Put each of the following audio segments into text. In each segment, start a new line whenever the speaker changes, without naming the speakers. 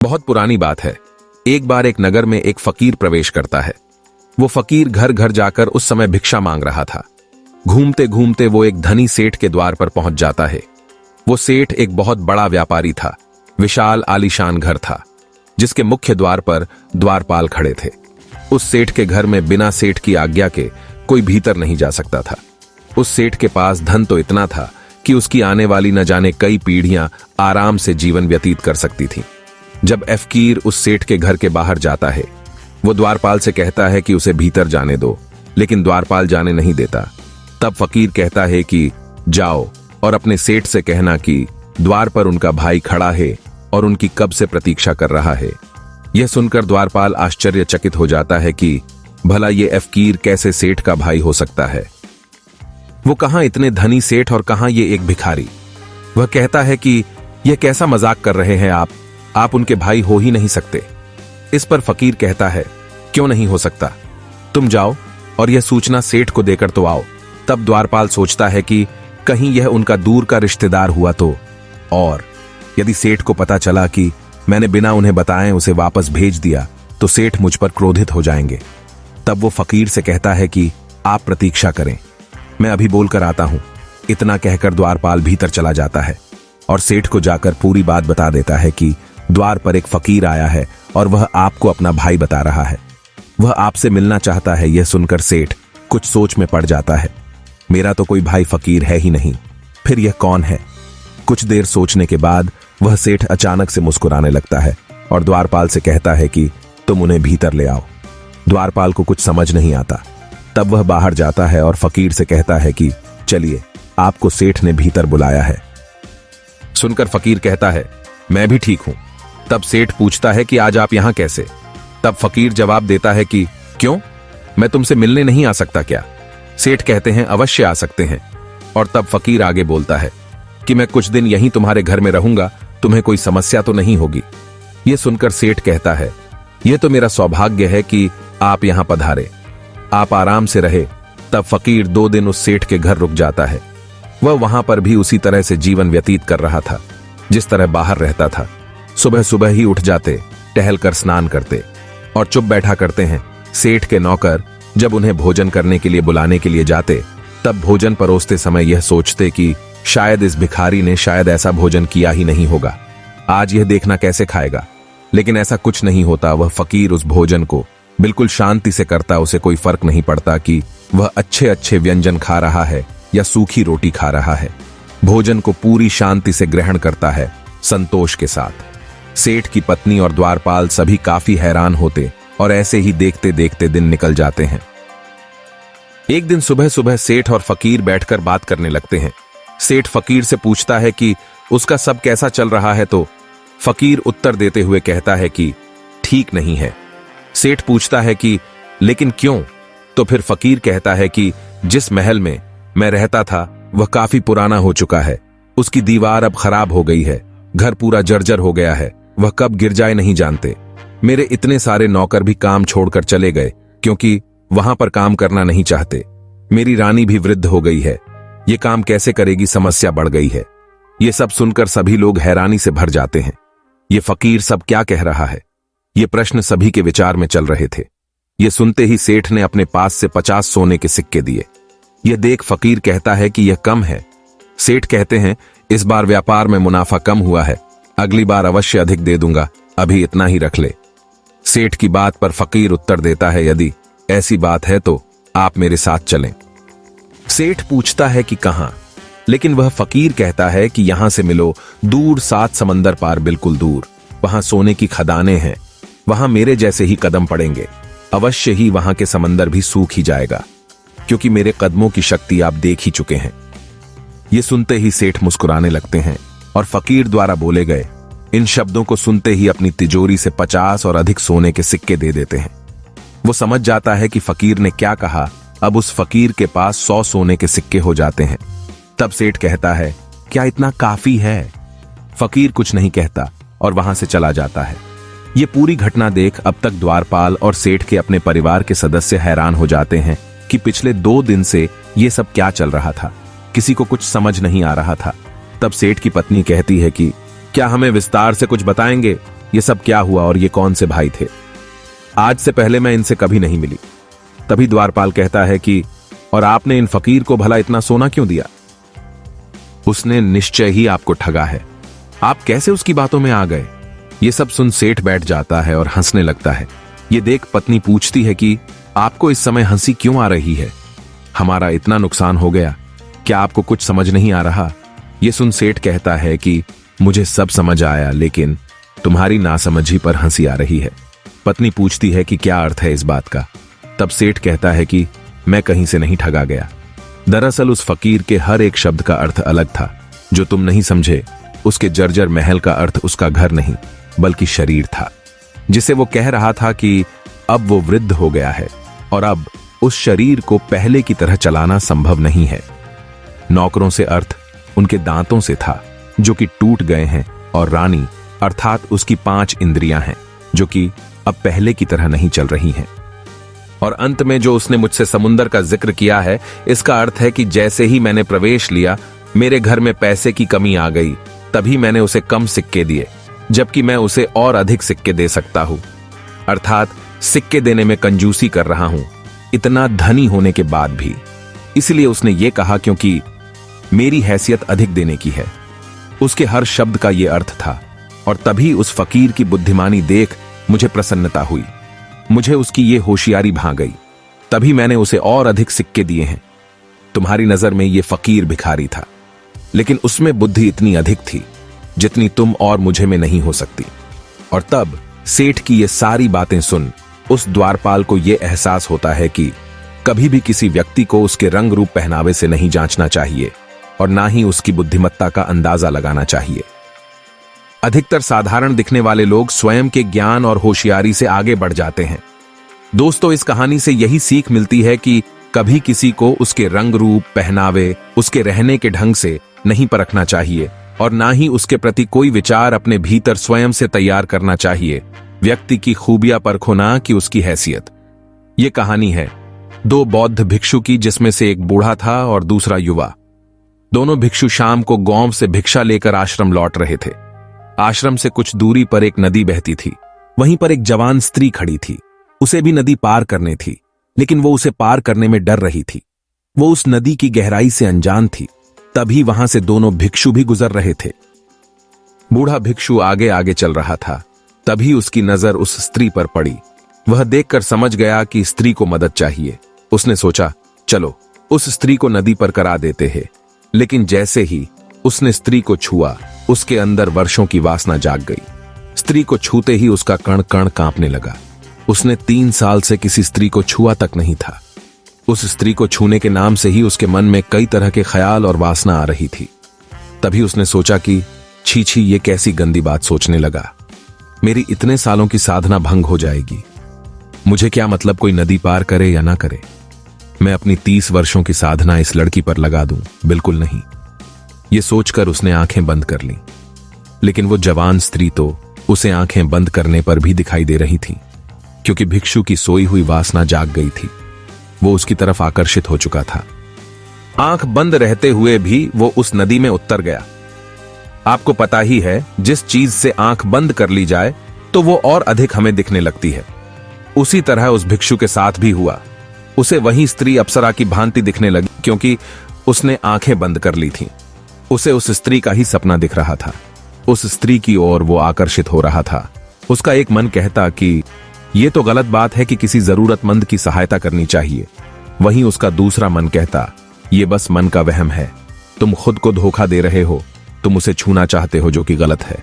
बहुत पुरानी बात है। एक बार एक नगर में एक फकीर प्रवेश करता है। वो फकीर घर घर जाकर उस समय भिक्षा मांग रहा था। घूमते घूमते वो एक धनी सेठ के द्वार पर पहुंच जाता है। वो सेठ एक बहुत बड़ा व्यापारी था। विशाल आलीशान घर था, जिसके मुख्य द्वार पर द्वारपाल खड़े थे। उस सेठ के घर में बिना सेठ की आज्ञा के कोई भीतर नहीं जा सकता था। उस सेठ के पास धन तो इतना था कि उसकी आने वाली न जाने कई पीढ़ियां आराम से जीवन व्यतीत कर सकती थीं। जब फकीर उस सेठ के घर के बाहर जाता है, वो द्वारपाल से कहता है कि उसे भीतर जाने दो, लेकिन द्वारपाल जाने नहीं देता। तब फकीर कहता है कि जाओ और अपने सेठ से कहना कि द्वार पर उनका भाई खड़ा है और उनकी कब से प्रतीक्षा कर रहा है। यह सुनकर द्वारपाल आश्चर्यचकित हो जाता है कि भला ये फकीर कैसे सेठ का भाई हो सकता है। वो कहां इतने धनी सेठ और कहां ये एक भिखारी। वह कहता है कि यह कैसा मजाक कर रहे हैं आप उनके भाई हो ही नहीं सकते। इस पर फकीर कहता है, क्यों नहीं हो सकता, तुम जाओ और यह सूचना सेठ को देकर तो आओ। तब द्वारपाल सोचता है कि कहीं यह उनका दूर का रिश्तेदार हुआ तो, और यदि सेठ को पता चला कि मैंने बिना उन्हें बताए उसे वापस भेज दिया तो सेठ मुझ पर क्रोधित हो जाएंगे। तब वो फकीर से कहता है कि आप प्रतीक्षा करें, मैं अभी बोलकर आता हूं। इतना कहकर द्वारपाल भीतर चला जाता है और सेठ को जाकर पूरी बात बता देता है कि द्वार पर एक फकीर आया है और वह आपको अपना भाई बता रहा है। वह आपसे मिलना चाहता है। यह सुनकर सेठ कुछ सोच में पड़ जाता है। मेरा तो कोई भाई फकीर है ही नहीं, फिर यह कौन है? कुछ देर सोचने के बाद वह सेठ अचानक से मुस्कुराने लगता है और द्वारपाल से कहता है कि तुम उन्हें भीतर ले आओ। द्वारपाल को कुछ समझ नहीं आता। तब वह बाहर जाता है और फकीर से कहता है कि चलिए, आपको सेठ ने भीतर बुलाया है। सुनकर फकीर कहता है, मैं भी ठीक हूं। तब सेठ पूछता है कि आज आप यहां कैसे? तब फकीर जवाब देता है कि क्यों, मैं तुमसे मिलने नहीं आ सकता क्या? सेठ कहते हैं, अवश्य आ सकते हैं। और तब फकीर आगे बोलता है कि मैं कुछ दिन यहीं तुम्हारे घर में रहूंगा, तुम्हें कोई समस्या तो नहीं होगी। यह सुनकर सेठ कहता है, यह तो मेरा सौभाग्य है कि आप यहां पधारे, आप आराम से रहे। तब फकीर 2 दिन उस सेठ के घर रुक जाता है। वह वहां पर भी उसी तरह से जीवन व्यतीत कर रहा था जिस तरह बाहर रहता था। सुबह सुबह ही उठ जाते, टहलकर स्नान करते और चुप बैठा करते हैं। सेठ के नौकर जब उन्हें भोजन करने के लिए बुलाने के लिए जाते, तब भोजन परोसते समय यह सोचते कि शायद इस भिखारी ने शायद ऐसा भोजन किया ही नहीं होगा, आज यह देखना कैसे खाएगा। लेकिन ऐसा कुछ नहीं होता। वह फकीर उस भोजन को बिल्कुल शांति से करता। उसे कोई फर्क नहीं पड़ता कि वह अच्छे अच्छे व्यंजन खा रहा है या सूखी रोटी खा रहा है। भोजन को पूरी शांति से ग्रहण करता है, संतोष के साथ। सेठ की पत्नी और द्वारपाल सभी काफी हैरान होते और ऐसे ही देखते देखते दिन निकल जाते हैं। एक दिन सुबह सुबह सेठ और फकीर बैठकर बात करने लगते हैं। सेठ फकीर से पूछता है कि उसका सब कैसा चल रहा है, तो फकीर उत्तर देते हुए कहता है कि ठीक नहीं है। सेठ पूछता है कि लेकिन क्यों? तो फिर फकीर कहता है कि जिस महल में मैं रहता था वह काफी पुराना हो चुका है, उसकी दीवार अब खराब हो गई है, घर पूरा जर्जर हो गया है, वह कब गिर जाए नहीं जानते। मेरे इतने सारे नौकर भी काम छोड़कर चले गए क्योंकि वहां पर काम करना नहीं चाहते। मेरी रानी भी वृद्ध हो गई है, ये काम कैसे करेगी, समस्या बढ़ गई है। ये सब सुनकर सभी लोग हैरानी से भर जाते हैं। ये फकीर सब क्या कह रहा है? ये प्रश्न सभी के विचार में चल रहे थे। ये सुनते ही सेठ ने अपने पास से 50 सोने के सिक्के दिए। यह देख फकीर कहता है कि यह कम है। सेठ कहते हैं, इस बार व्यापार में मुनाफा कम हुआ है, अगली बार अवश्य अधिक दे दूंगा, अभी इतना ही रख ले। सेठ की बात पर फकीर उत्तर देता है, यदि ऐसी बात है तो आप मेरे साथ चलें। सेठ पूछता है कि कहां, लेकिन वह फकीर कहता है कि यहां से मिलो, दूर 7 समंदर पार, बिल्कुल दूर, वहां सोने की खदानें हैं, वहां मेरे जैसे ही कदम पड़ेंगे, अवश्य ही वहां के समंदर भी सूख ही जाएगा, क्योंकि मेरे कदमों की शक्ति आप देख ही चुके हैं। ये सुनते ही सेठ मुस्कुराने लगते हैं और फकीर द्वारा बोले गए इन शब्दों को सुनते ही अपनी तिजोरी से 50 और अधिक सोने के सिक्के दे देते हैं। वो समझ जाता है कि फकीर ने क्या कहा। अब उस फकीर के पास 100 सोने के सिक्के हो जाते हैं। तब सेठ कहता है, क्या इतना काफी है? फकीर कुछ नहीं कहता और वहां से चला जाता है। ये पूरी घटना देख अब तक द्वारपाल और सेठ के अपने परिवार के सदस्य हैरान हो जाते हैं कि पिछले 2 दिन से ये सब क्या चल रहा था। किसी को कुछ समझ नहीं आ रहा था। तब सेठ की पत्नी कहती है कि क्या हमें विस्तार से कुछ बताएंगे? ये सब क्या हुआ और ये कौन से भाई थे? आज से पहले मैं इनसे कभी नहीं मिली। तभी द्वारपाल कहता है कि और आपने इन फकीर को भला इतना सोना क्यों दिया? उसने निश्चय ही आपको ठगा है। आप कैसे उसकी बातों में आ गए? ये सब सुन सेठ बैठ जाता है और हंसने लगता है। ये देख पत्नी पूछती है कि आपको इस समय हंसी क्यों आ रही है? हमारा इतना नुकसान हो गया, क्या आपको कुछ समझ नहीं आ रहा? ये सुन सेठ कहता है कि मुझे सब समझ आया, लेकिन तुम्हारी नासमझी पर हंसी आ रही है। पत्नी पूछती है कि क्या अर्थ है इस बात का? तब सेठ कहता है कि मैं कहीं से नहीं ठगा गया। दरअसल उस फकीर के हर एक शब्द का अर्थ अलग था। जो तुम नहीं समझे, उसके जर्जर महल का अर्थ उसका घर नहीं बल्कि शरीर था, जिसे वो कह रहा था कि अब वो वृद्ध हो गया है और अब उस शरीर को पहले की तरह चलाना संभव नहीं है। नौकरों से अर्थ उनके दांतों से था जो कि टूट गए हैं, और रानी अर्थात उसकी 5 इंद्रियां हैं जो कि अब पहले की तरह नहीं चल रही हैं। और अंत में जो उसने मुझसे समुंदर का जिक्र किया है, इसका अर्थ है कि जैसे ही मैंने प्रवेश लिया मेरे घर में पैसे की कमी आ गई, तभी मैंने उसे कम सिक्के दिए, जबकि मैं उसे और अधिक सिक्के दे सकता हूं। अर्थात सिक्के देने में कंजूसी कर रहा हूं, इतना धनी होने के बाद भी। इसलिए उसने ये कहा क्योंकि मेरी हैसियत अधिक देने की है। उसके हर शब्द का यह अर्थ था, और तभी उस फकीर की बुद्धिमानी देख मुझे प्रसन्नता हुई। मुझे उसकी ये होशियारी भा गई, तभी मैंने उसे और अधिक सिक्के दिए हैं। तुम्हारी नजर में यह फकीर भिखारी था, लेकिन उसमें बुद्धि इतनी अधिक थी जितनी तुम और मुझे में नहीं हो सकती। और तब सेठ की ये सारी बातें सुन उस द्वारपाल को यह एहसास होता है कि कभी भी किसी व्यक्ति को उसके रंग रूप पहनावे से नहीं जांचना चाहिए, और ना ही उसकी बुद्धिमत्ता का अंदाजा लगाना चाहिए। अधिकतर साधारण दिखने वाले लोग स्वयं के ज्ञान और होशियारी से आगे बढ़ जाते हैं। दोस्तों, इस कहानी से यही सीख मिलती है कि कभी किसी को उसके रंग रूप, पहनावे, उसके रहने के ढंग से नहीं परखना चाहिए, और ना ही उसके प्रति कोई विचार अपने भीतर स्वयं से तैयार करना चाहिए। व्यक्ति की खूबियां परखो, ना कि उसकी हैसियत। ये कहानी है 2 बौद्ध भिक्षु की, जिसमें से एक बूढ़ा था और दूसरा युवा। दोनों भिक्षु शाम को गांव से भिक्षा लेकर आश्रम लौट रहे थे। आश्रम से कुछ दूरी पर एक नदी बहती थी। वहीं पर एक जवान स्त्री खड़ी थी। उसे भी नदी पार करनी थी, लेकिन वो उसे पार करने में डर रही थी। वो उस नदी की गहराई से अनजान थी। तभी वहां से दोनों भिक्षु भी गुजर रहे थे। बूढ़ा भिक्षु आगे आगे चल रहा था। तभी उसकी नजर उस स्त्री पर पड़ी। वह देखकर समझ गया कि स्त्री को मदद चाहिए। उसने सोचा, चलो उस स्त्री को नदी पर करा देते हैं। लेकिन जैसे ही उसने स्त्री को छुआ, उसके अंदर वर्षों की वासना जाग गई। स्त्री को छूते ही उसका कण कण कांपने लगा। उसने 3 साल से किसी स्त्री को छुआ तक नहीं था। उस स्त्री को छूने के नाम से ही उसके मन में कई तरह के ख्याल और वासना आ रही थी। तभी उसने सोचा कि छी छी, ये कैसी गंदी बात सोचने लगा। मेरी इतने सालों की साधना भंग हो जाएगी। मुझे क्या मतलब कोई नदी पार करे या ना करे। मैं अपनी 30 वर्षों की साधना इस लड़की पर लगा दूं, बिल्कुल नहीं। ये सोचकर उसने आंखें बंद कर लीं। लेकिन वो जवान स्त्री तो उसे आंखें बंद करने पर भी दिखाई दे रही थी, क्योंकि भिक्षु की सोई हुई वासना जाग गई थी। वो उसकी तरफ आकर्षित हो चुका था। आंख बंद रहते हुए भी वो उस नदी में उतर गया। आपको पता ही है, जिस चीज से आंख बंद कर ली जाए तो वो और अधिक हमें दिखने लगती है। उसी तरह उस भिक्षु के साथ भी हुआ। उसे वही स्त्री अप्सरा की भांति दिखने लगी, क्योंकि उसने आंखें बंद कर ली थीं। उसे उस स्त्री का ही सपना दिख रहा था। उस स्त्री की ओर वो आकर्षित हो रहा था। उसका एक मन कहता कि ये तो गलत बात है कि किसी जरूरतमंद की सहायता करनी चाहिए। वहीं उसका दूसरा मन कहता, ये बस मन का वहम है। तुम खुद को धोखा दे रहे हो। तुम उसे छूना चाहते हो, जो कि गलत है।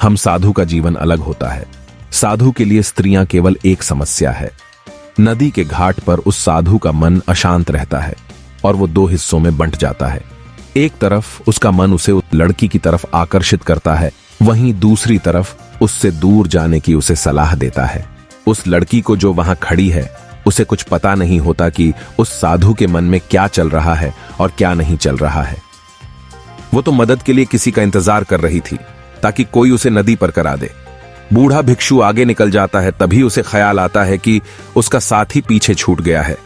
हम साधु का जीवन अलग होता है। साधु के लिए स्त्रियां केवल एक समस्या है। नदी के घाट पर उस साधु का मन अशांत रहता है और वो 2 हिस्सों में बंट जाता है। एक तरफ उसका मन उसे उस लड़की की तरफ आकर्षित करता है, वहीं दूसरी तरफ उससे दूर जाने की उसे सलाह देता है। उस लड़की को जो वहां खड़ी है, उसे कुछ पता नहीं होता कि उस साधु के मन में क्या चल रहा है और क्या नहीं चल रहा है। वो तो मदद के लिए किसी का इंतजार कर रही थी, ताकि कोई उसे नदी पर करा दे। बूढ़ा भिक्षु आगे निकल जाता है। तभी उसे ख्याल आता है कि उसका साथी पीछे छूट गया है।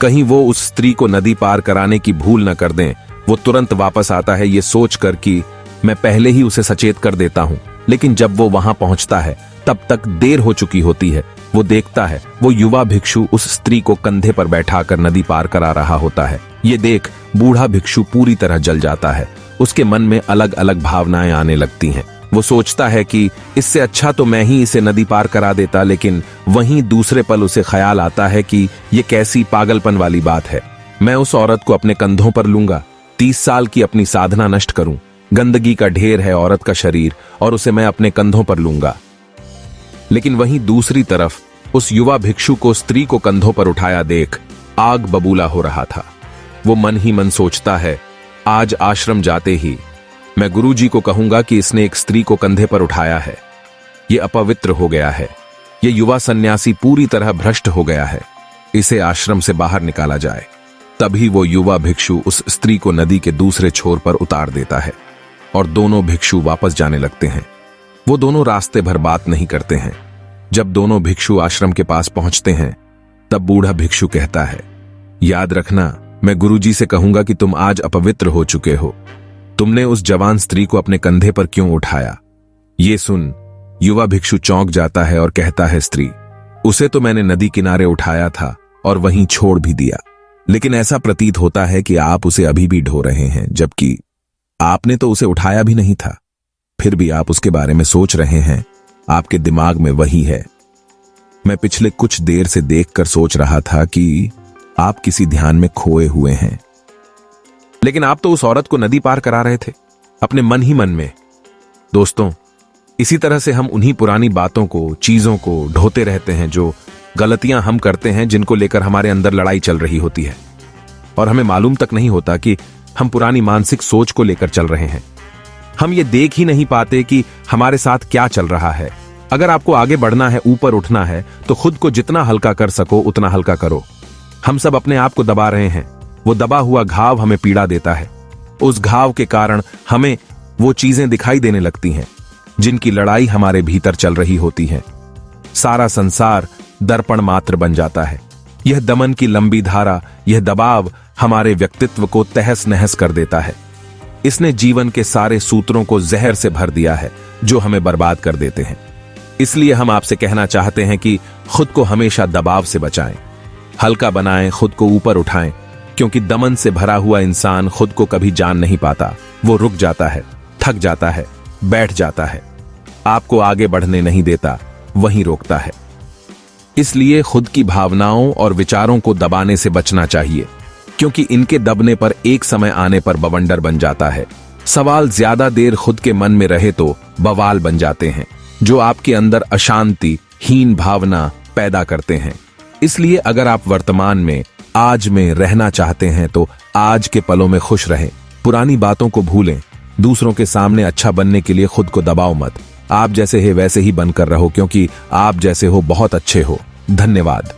कहीं वो उस स्त्री को नदी पार कराने की भूल न कर दें। वो तुरंत वापस आता है, ये सोचकर कि मैं पहले ही उसे सचेत कर देता हूं लेकिन जब वो वहां पहुंचता है तब तक देर हो चुकी होती है। वो देखता है वो युवा भिक्षु उस स्त्री को कंधे पर बैठाकर नदी पार करा रहा होता है। ये देख बूढ़ा भिक्षु पूरी तरह जल जाता है। उसके मन में अलग अलग भावनाएं आने लगती हैं। वो सोचता है कि इससे अच्छा तो मैं ही इसे नदी पार करा देता, लेकिन वहीं दूसरे पल उसे ख्याल आता है कि ये कैसी पागलपन वाली बात है। मैं उस औरत को अपने कंधों पर लूंगा, 30 साल की अपनी साधना नष्ट करूं, गंदगी का ढेर है औरत का शरीर और उसे मैं अपने कंधों पर लूंगा। लेकिन वहीं दूसरी तरफ उस युवा भिक्षु को स्त्री को कंधों पर उठाया देख आग बबूला हो रहा था। वो मन ही मन सोचता है, आज आश्रम जाते ही मैं गुरुजी को कहूंगा कि इसने एक स्त्री को कंधे पर उठाया है। ये अपवित्र हो गया है। ये युवा सन्यासी पूरी तरह भ्रष्ट हो गया है। इसे आश्रम से बाहर निकाला जाए। तभी वो युवा भिक्षु उस स्त्री को नदी के दूसरे छोर पर उतार देता है और दोनों भिक्षु वापस जाने लगते हैं। वो दोनों रास्ते भर बात नहीं करते हैं। जब दोनों भिक्षु आश्रम के पास पहुंचते हैं तब बूढ़ा भिक्षु कहता है, याद रखना, मैं गुरुजी से कहूंगा कि तुम आज अपवित्र हो चुके हो। तुमने उस जवान स्त्री को अपने कंधे पर क्यों उठाया? ये सुन युवा भिक्षु चौंक जाता है और कहता है, स्त्री, उसे तो मैंने नदी किनारे उठाया था और वहीं छोड़ भी दिया, लेकिन ऐसा प्रतीत होता है कि आप उसे अभी भी ढो रहे हैं, जबकि आपने तो उसे उठाया भी नहीं था। फिर भी आप उसके बारे में सोच रहे हैं। आपके दिमाग में वही है। मैं पिछले कुछ देर से देखकर सोच रहा था कि आप किसी ध्यान में खोए हुए हैं, लेकिन आप तो उस औरत को नदी पार करा रहे थे अपने मन ही मन में। दोस्तों, इसी तरह से हम उन्हीं पुरानी बातों को, चीजों को ढोते रहते हैं, जो गलतियां हम करते हैं, जिनको लेकर हमारे अंदर लड़ाई चल रही होती है और हमें मालूम तक नहीं होता कि हम पुरानी मानसिक सोच को लेकर चल रहे हैं। हम ये देख ही नहीं पाते कि हमारे साथ क्या चल रहा है। अगर आपको आगे बढ़ना है, ऊपर उठना है, तो खुद को जितना हल्का कर सको उतना हल्का करो। हम सब अपने आप को दबा रहे हैं। वो दबा हुआ घाव हमें पीड़ा देता है। उस घाव के कारण हमें वो चीजें दिखाई देने लगती हैं जिनकी लड़ाई हमारे भीतर चल रही होती है। सारा संसार दर्पण मात्र बन जाता है। यह दमन की लंबी धारा, यह दबाव हमारे व्यक्तित्व को तहस नहस कर देता है। इसने जीवन के सारे सूत्रों को जहर से भर दिया है जो हमें बर्बाद कर देते हैं। इसलिए हम आपसे कहना चाहते हैं कि खुद को हमेशा दबाव से बचाएं, हल्का बनाएं, खुद को ऊपर उठाएं, क्योंकि दमन से भरा हुआ इंसान खुद को कभी जान नहीं पाता। वो रुक जाता है, थक जाता है, बैठ जाता है, आपको आगे बढ़ने नहीं देता, वहीं रोकता है। इसलिए खुद की भावनाओं और विचारों को दबाने से बचना चाहिए, क्योंकि इनके दबने पर एक समय आने पर बवंडर बन जाता है। सवाल ज्यादा देर खुद के मन में रहे तो बवाल बन जाते हैं, जो आपके अंदर अशांति, हीन भावना पैदा करते हैं। इसलिए अगर आप वर्तमान में, आज में रहना चाहते हैं तो आज के पलों में खुश रहें, पुरानी बातों को भूलें। दूसरों के सामने अच्छा बनने के लिए खुद को दबाओ मत। आप जैसे है वैसे ही बनकर रहो, क्योंकि आप जैसे हो बहुत अच्छे हो। धन्यवाद।